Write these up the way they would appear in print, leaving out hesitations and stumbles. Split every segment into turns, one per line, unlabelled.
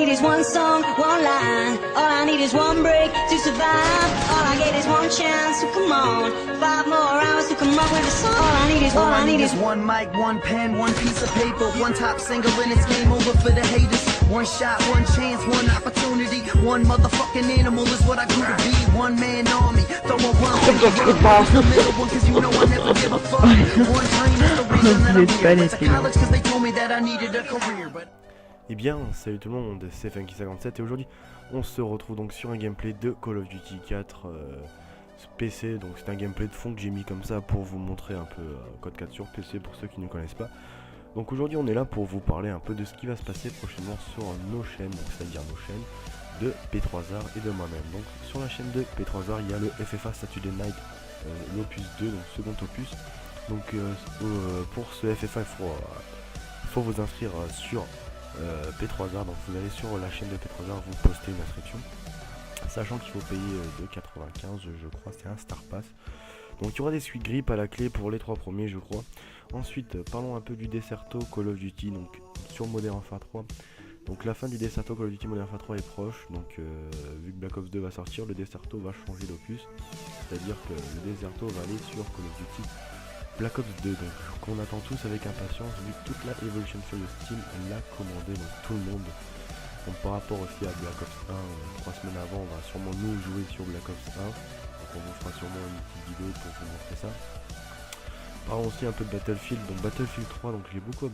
need is one song, one line. All I need is one break to survive. All I get is one chance to come on. 5 more hours to come up with a song. All I need is
one mic, one pen, one piece of paper, one top single, and it's game over for the haters. One shot, one chance, one opportunity. One motherfucking animal is what I grew to be. One man army, throw a one the middle one, cause you know I never give a fuck. One dream is the reason that I'm here. Went to college cause they told me that I needed a career, but...
Eh bien, salut tout le monde, c'est Funky57 et aujourd'hui on se retrouve donc sur un gameplay de Call of Duty 4 PC. Donc c'est un gameplay de fond que j'ai mis comme ça pour vous montrer un peu Code 4 sur PC pour ceux qui ne connaissent pas. Donc aujourd'hui on est là pour vous parler un peu de ce qui va se passer prochainement sur nos chaînes, donc c'est-à-dire nos chaînes de P3R et de moi-même. Donc sur la chaîne de P3R il y a le FFA Saturday Night, l'opus 2, donc second opus. Donc pour ce FFA il faut vous inscrire sur P3R, donc vous allez sur la chaîne de P3R, vous postez une inscription, sachant qu'il faut payer de 95 je crois, c'est un Star Pass. Donc il y aura des suites grip à la clé pour les 3 premiers je crois. Ensuite parlons un peu du Deserto Call of Duty, donc sur Modern Warfare 3. Donc la fin du Deserto Call of Duty Modern Warfare 3 est proche, donc vu que Black Ops 2 va sortir, le Deserto va changer d'opus, c'est à dire que le Deserto va aller sur Call of Duty Black Ops 2, donc qu'on attend tous avec impatience vu que toute la Evolution sur le Steam l'a commandé, donc tout le monde. Donc par rapport aussi à Black Ops 1, 3 semaines avant on va sûrement nous jouer sur Black Ops 1, donc on vous fera sûrement une petite vidéo pour vous montrer ça. Parlons aussi un peu de Battlefield, donc Battlefield 3, donc j'ai beaucoup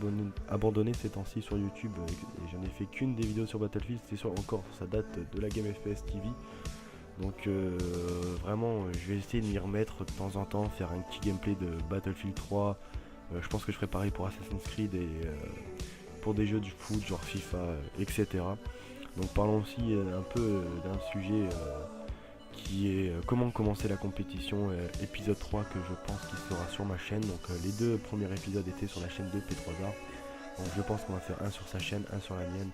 abandonné ces temps-ci sur YouTube et j'en ai fait qu'une des vidéos sur Battlefield, c'était encore, ça date de la Game FPS TV. Donc vraiment je vais essayer de m'y remettre de temps en temps, faire un petit gameplay de Battlefield 3. Je pense que je ferai pareil pour Assassin's Creed et pour des jeux du foot genre FIFA, etc. Donc parlons aussi un peu d'un sujet qui est comment commencer la compétition, épisode 3 que je pense qu'il sera sur ma chaîne. Donc les 2 premiers épisodes étaient sur la chaîne de P3R. Donc je pense qu'on va faire un sur sa chaîne, un sur la mienne,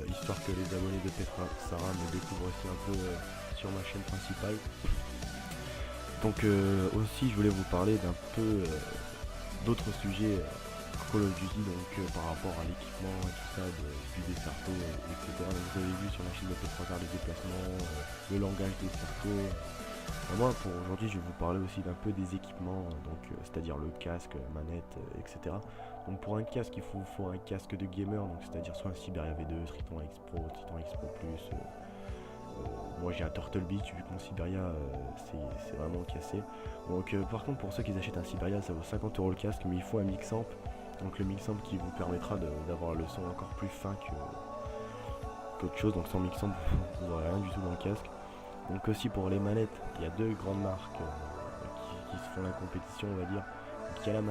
histoire que les abonnés de P3R me découvrent aussi un peu sur ma chaîne principale. Donc aussi je voulais vous parler d'un peu d'autres sujets Call of Duty, donc par rapport à l'équipement et tout ça du Deserto, etc. Donc vous avez vu sur la chaîne de P3R les déplacements, le langage Deserto. Moi pour aujourd'hui je vais vous parler aussi d'un peu des équipements, donc c'est-à-dire le casque, la manette, etc. Donc pour un casque il faut un casque de gamer, donc c'est-à-dire soit un Siberia V2, Triton X Pro, Triton X Pro Plus. Moi j'ai un Turtle Beach vu que mon Siberia c'est vraiment cassé. Donc par contre pour ceux qui achètent un Siberia ça vaut 50 € le casque, mais il faut un mix-amp. Donc le mix-amp qui vous permettra d'avoir le son encore plus fin qu'autre chose. Donc sans mix-amp vous n'aurez rien du tout dans le casque. Donc aussi pour les manettes il y a 2 grandes marques qui se font la compétition on va dire. Donc il y a la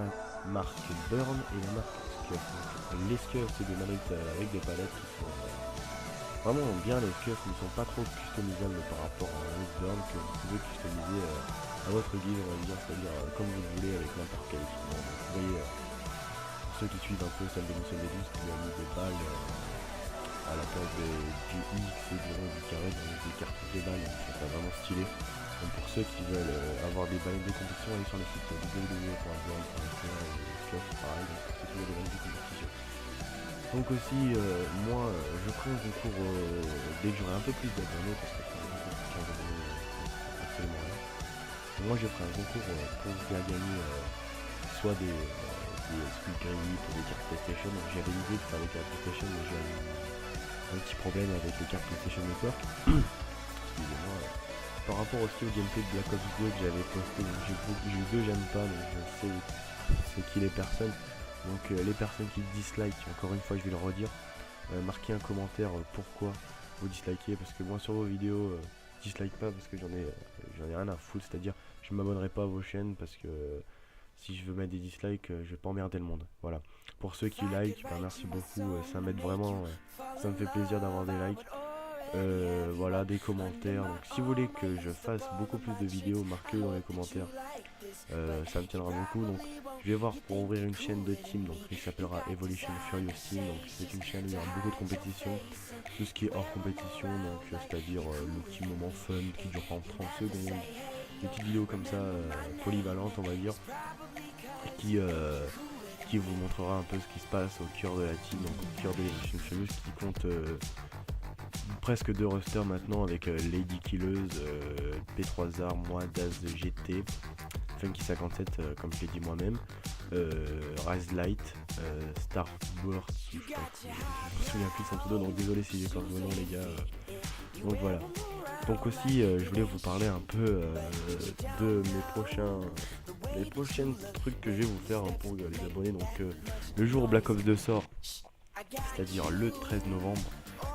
marque Burn et la marque Scuf. Les Scuf c'est des manettes avec des palettes qui sont vraiment bien. Les Scuf ne sont pas trop customisables par rapport à un Burn que vous pouvez customiser à votre guise on va dire, c'est-à-dire comme vous le voulez avec n'importe quel équipement. Vous voyez pour ceux qui suivent un peu celle de Monsieur Védus qui a mis des balles à la place du X et du rond du carré, donc des cartouches de balles, donc c'est vraiment stylé. Donc pour ceux qui veulent avoir des balles de compétition, allez sur le site www.burn.fr et Scuf pareil, donc c'est toujours des balles de compétition. Donc aussi moi je ferai un concours dès que j'aurai un peu plus d'abonnés, parce que c'est un concours qui abonnés absolument rien. Donc moi je ferai un concours pour vous faire gagner soit des Speed Grip ou des cartes PlayStation. Donc j'avais l'idée de faire des cartes PlayStation mais j'ai un petit problème avec les cartes PlayStation Network. Excusez-moi. Par rapport aussi au gameplay de Black Ops 2 que j'avais posté, j'ai eu 2 j'aime pas, donc je sais c'est qui les personnes. Donc les personnes qui dislike, encore une fois je vais le redire, marquez un commentaire pourquoi vous dislikez, parce que moi sur vos vidéos dislike pas parce que j'en ai rien à foutre, c'est à dire je m'abonnerai pas à vos chaînes parce que si je veux mettre des dislikes je vais pas emmerder le monde. Voilà, pour ceux qui like, merci beaucoup, ça m'aide vraiment, ça me fait plaisir d'avoir des likes. Voilà, des commentaires. Donc si vous voulez que je fasse beaucoup plus de vidéos, marquez-le dans les commentaires, ça me tiendra beaucoup. Donc je vais voir pour ouvrir une chaîne de team, donc qui s'appellera Evolution Furious Team. Donc c'est une chaîne où il y aura beaucoup de compétitions, tout ce qui est hors compétition, donc c'est-à-dire le petit moment fun qui dure en 30 secondes, des petites vidéos comme ça polyvalentes on va dire, qui vous montrera un peu ce qui se passe au cœur de la team, donc au cœur de l'Evolution Furious, qui compte presque 2 rosters maintenant avec Lady Killeuse, P3R, moi, Daz GT, Funky57 comme je l'ai dit moi-même, Rise Light, Starburst, je me souviens plus de son pseudo, donc désolé si j'ai perdu vos noms les gars. Donc voilà. Donc aussi je voulais vous parler un peu de les prochains trucs que je vais vous faire pour les abonnés. Donc le jour où Black Ops 2 sort, c'est-à-dire le 13 novembre,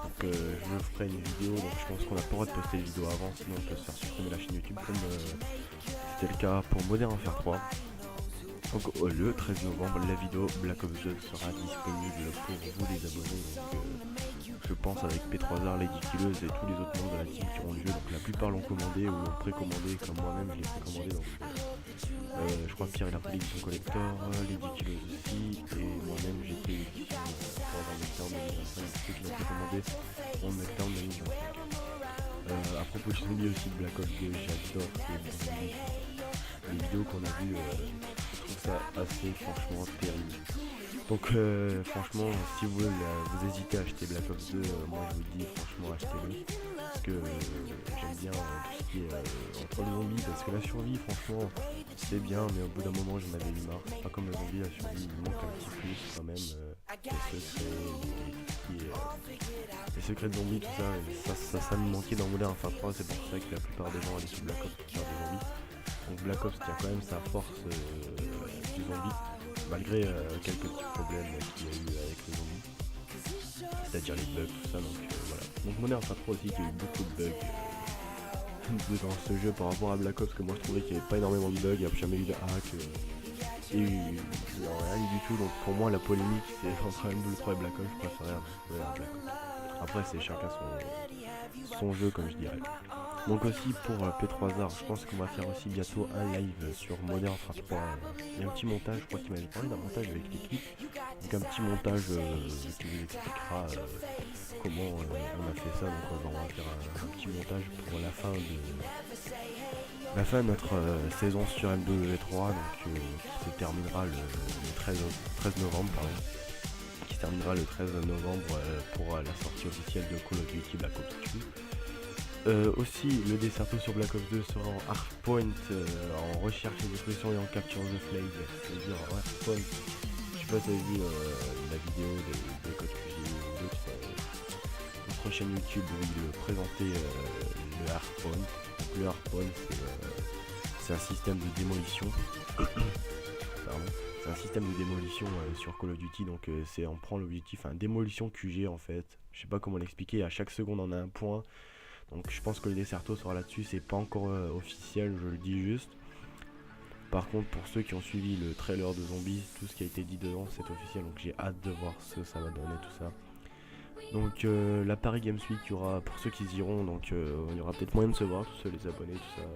donc je ferai une vidéo, donc je pense qu'on n'a pas le droit de poster les vidéos avant, sinon on peut se faire supprimer la chaîne YouTube comme c'était le cas pour Modern Warfare 3. Donc le 13 novembre, la vidéo Black Ops 2 sera disponible pour vous les abonnés. Donc je pense avec P3R, Lady Killeuse et tous les autres membres de la team qui auront le jeu. Donc la plupart l'ont commandé ou l'ont précommandé, comme moi-même je l'ai précommandé. Donc je crois que Pierre il a pris l'édition collector, Lady Killeuse aussi, et moi-même j'ai pris l'édition pour Meltdown 2025. Ceux qui l'ont précommandé ont Meltdown 2025. À propos du zombie aussi de Black Ops 2, j'adore les vidéos qu'on a vues, je trouve ça assez franchement terrible. Donc franchement si vous hésitez à acheter Black Ops 2, moi je vous dis franchement achetez-le, parce que j'aime bien tout ce qui est entre les zombies, parce que la survie franchement c'est bien, mais au bout d'un moment j'en avais eu marre. Pas comme le zombie, la survie il manque un petit plus quand même, les secrets de zombies, tout ça, ça me manquait dans Modern Warfare 3, c'est pour ça que la plupart des gens allaient sur Black Ops pour faire des zombies. Donc Black Ops tient quand même sa force du zombie, malgré quelques petits problèmes qu'il y a eu avec les zombies, c'est-à-dire les bugs, tout ça, donc voilà. Donc Modern Warfare 3 aussi, qui a eu beaucoup de bugs dans ce jeu par rapport à Black Ops, que moi je trouvais qu'il n'y avait pas énormément de bugs, il n'y a jamais eu de hack, et rien du tout. Donc pour moi la polémique c'est entre MW3 et Black Ops, je préférais Black Ops. Après c'est chacun son jeu comme je dirais. Donc aussi pour P3R, je pense qu'on va faire aussi bientôt un live sur Modern Warfare 3. Il y a un petit montage, je crois qu'il m'avait parlé d'un montage avec l'équipe. Donc un petit montage qui vous expliquera comment on a fait ça. Donc on va faire un petit montage pour la fin de notre saison sur MW3, donc qui se terminera le 13 novembre, pardon. Qui se terminera le 13 novembre pour la sortie officielle de Call of Duty Black Ops 2. Aussi, le Desserto sur Black Ops 2 sera en hardpoint, en recherche et destruction et en capture the flag, c'est-à-dire en hardpoint. Je sais pas si vous avez vu la vidéo des codes que j'ai eu sur notre chaîne YouTube où il présentait le hardpoint. Donc le hardpoint c'est un système de démolition. Pardon. C'est un système de démolition sur Call of Duty, donc c'est on prend l'objectif, démolition QG en fait. Je sais pas comment l'expliquer, à chaque seconde on a un point. Donc je pense que le Desserto sera là-dessus, c'est pas encore officiel, je le dis juste. Par contre pour ceux qui ont suivi le trailer de Zombies, tout ce qui a été dit dedans c'est officiel, donc j'ai hâte de voir ce que ça va donner tout ça. Donc la Paris Games Week, il y aura, pour ceux qui y iront, donc il y aura peut-être moyen de se voir, tous les abonnés, tout ça.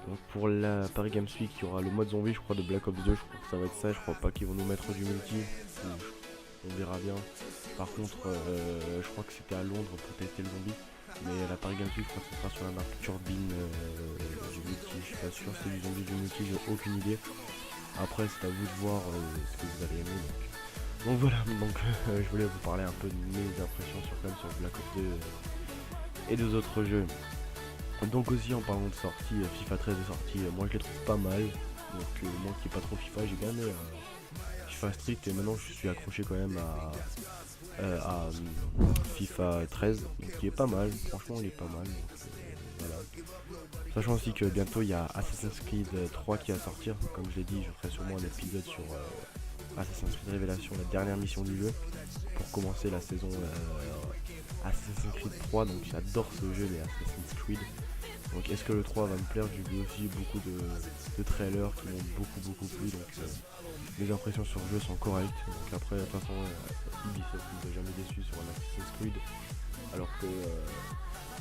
Donc pour la Paris Games Week, il y aura le mode zombie je crois de Black Ops 2, je crois que ça va être ça, je crois pas qu'ils vont nous mettre du multi, on verra bien. Par contre je crois que c'était à Londres pour tester le zombie. Mais la Paris Games Week, je crois que ce sera sur la marque Turbine du multi, je suis pas sûr si c'est du zombie du multi, j'ai aucune idée. Après c'est à vous de voir ce que vous allez aimer. Donc voilà, je voulais vous parler un peu de mes impressions sur Black Ops 2 et deux autres jeux. Donc aussi en parlant de sortie, FIFA 13 est sorti, moi je les trouve pas mal. Donc moi qui est pas trop FIFA, j'ai bien aimé FIFA Street et maintenant je suis accroché quand même à FIFA 13, donc qui est pas mal, franchement il est pas mal, donc, voilà. Sachant aussi que bientôt il y a Assassin's Creed 3 qui va sortir, comme je l'ai dit je ferai sûrement un épisode sur Assassin's Creed Révélation, la dernière mission du jeu, pour commencer la saison Assassin's Creed 3, donc j'adore ce jeu les Assassin's Creed. Donc est-ce que le 3 va me plaire? J'ai vu aussi beaucoup de trailers qui m'ont beaucoup plu, donc mes impressions sur le jeu sont correctes. Donc après de toute façon Ubisoft ne m'a jamais déçu sur un Assassin's Creed, alors que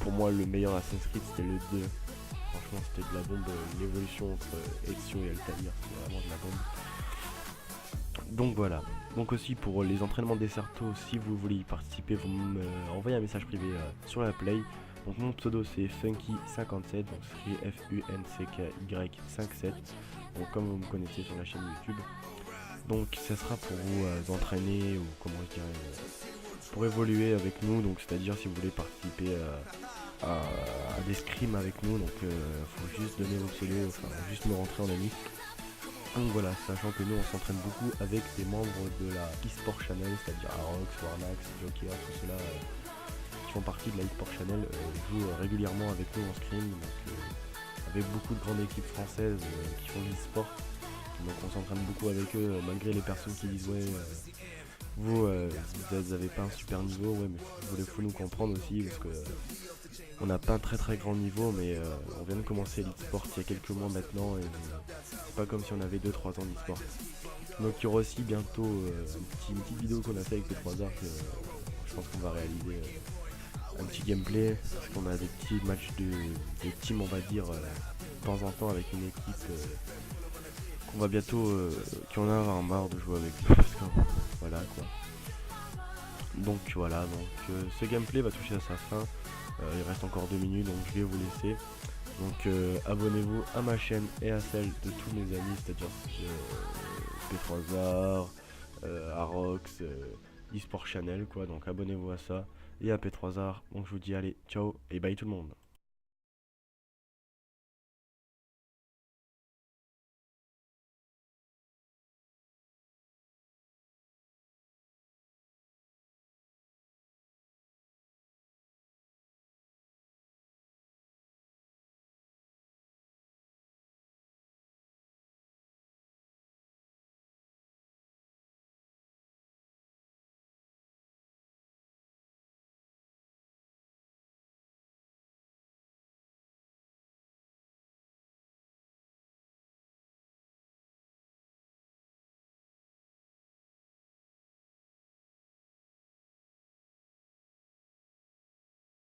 pour moi le meilleur Assassin's Creed c'était le 2. Franchement c'était de la bombe, l'évolution entre Ezio et Altair c'était vraiment de la bombe. Donc voilà, donc aussi pour les entraînements de Desserto, si vous voulez y participer, vous m'envoyez un message privé sur la Play. Donc mon pseudo c'est Funky57, donc c'est FUNCKY57, donc comme vous me connaissez sur la chaîne YouTube. Donc ça sera pour vous entraîner, ou comment je dirais, pour évoluer avec nous, donc c'est-à-dire si vous voulez participer à des scrims avec nous, donc faut juste donner vos pseudos, enfin juste me rentrer en ami. Donc voilà, sachant que nous on s'entraîne beaucoup avec des membres de la eSport Channel, c'est-à-dire Arox, Warnax, Joker, tout cela qui font partie de la eSport Channel, jouent régulièrement avec nous en scrim, donc avec beaucoup de grandes équipes françaises qui font de l'eSport. Donc on s'entraîne beaucoup avec eux, malgré les personnes qui disent ouais vous avez pas un super niveau, ouais mais faut nous comprendre aussi parce que on n'a pas un très grand niveau, mais on vient de commencer l'e-sport il y a quelques mois maintenant et c'est pas comme si on avait 2-3 ans d'e-sport. Donc il y aura aussi bientôt une petite vidéo qu'on a fait avec les 3 arcs, je pense qu'on va réaliser un petit gameplay, parce qu'on a des petits matchs de team on va dire de temps en temps avec une équipe qu'on va bientôt qui en a avoir marre de jouer avec nous parce que voilà quoi. Donc voilà, donc ce gameplay va toucher à sa fin. Il reste encore 2 minutes donc je vais vous laisser. Donc abonnez-vous à ma chaîne et à celle de tous mes amis, c'est-à-dire P3R, Arox, eSport Channel quoi, donc abonnez-vous à ça et à P3R. Donc je vous dis allez, ciao et bye tout le monde.